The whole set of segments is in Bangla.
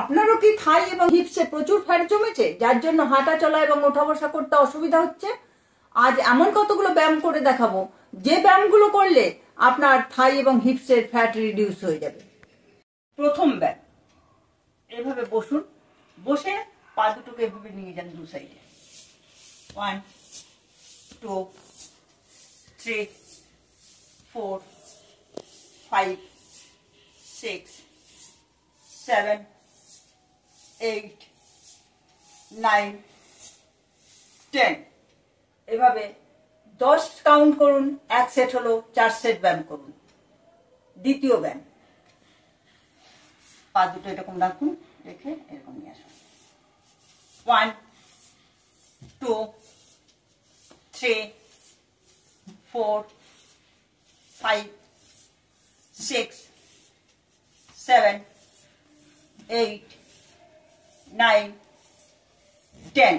আপনারও কি থাই এবং হিপসে প্রচুর ফ্যাট জমেছে, যার জন্য হাঁটা চলা এবং ওঠা বসা করতে অসুবিধা হচ্ছে? আজ এমন কতগুলো ব্যায়াম করে দেখাবো যে ব্যায়ামগুলো করলে আপনার থাই এবং হিপসের ফ্যাট রিডিউস হয়ে যাবে। প্রথম ব্যায়াম, এভাবে বসুন, বসে পা দুটোকে এভাবে নিয়ে যান দু সাইডে। 1 2 3 4 5 6 7 8 9 10। এভাবে 10 কাউন্ট করুন। এক সেট হলো 4 সেট ব্যায়াম করুন। দ্বিতীয় ব্যায়াম, পা দুটো এরকম রাখুন, রেখে এরকম নিয়ে আসুন। 1 2 3 4 5 6 7 8 9 10।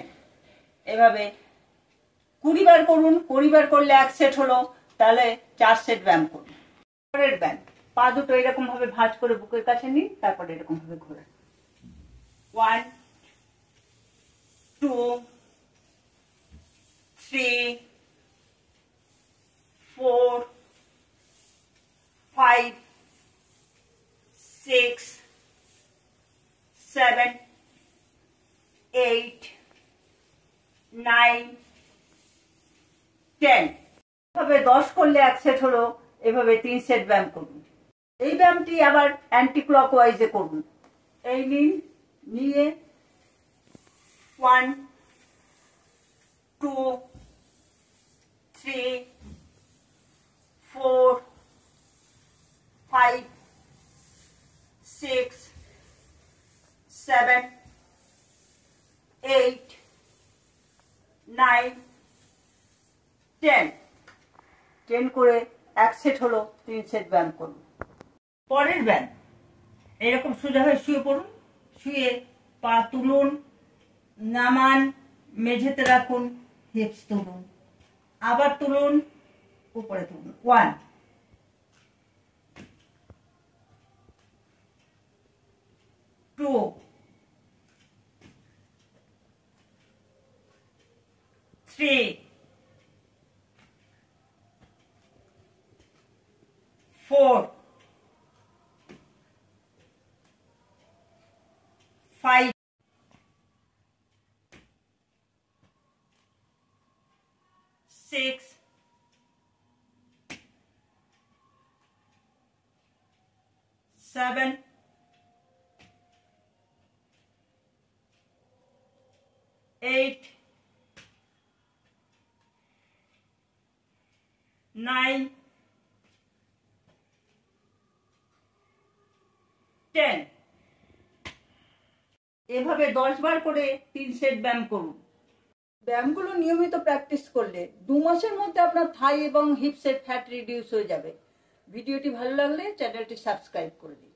এভাবে 20 বার করুন। 20 বার করলে এক সেট হলো, তাহলে 4 সেট ব্যায়াম করুন। পরের ব্যায়াম, পা দুটো এরকম ভাবে ভাঁজ করে বুকের কাছে নিন, তারপরে এরকম ভাবে ঘোরান। 1 2 3 4 5 6 7 8 9 10। এভাবে 10 করলে এক সেট হলো। এভাবে 3 সেট ব্যায়াম করুন। এই ব্যায়ামটি আবার অ্যান্টি ক্লকওয়াইজে করুন। এই নিন, নিয়ে 1 2 3 4 5 6 7 8 9 10। 10 করে এক সেট হলো, 3 সেট ব্যায়াম করুন। পরের ব্যায়াম, এরকম সোজা হয়ে শুয়ে পড়ুন। শুয়ে পা তুলুন, নামান, মেঝেতে রাখুন, হিপস তুলুন, আবার তুলুন, উপরে তুলুন। 1 2 3 4 5 6 7 8 9 10। এভাবে 10 বার করে 3 সেট ব্যায়াম করুন। ব্যায়ামগুলো নিয়মিত প্র্যাকটিস করলে 2 মাসের মধ্যে আপনার থাই এবং হিপসের ফ্যাট রিডিউস হয়ে যাবে। ভিডিওটি ভালো লাগলে চ্যানেলটি সাবস্ক্রাইব করে দিন।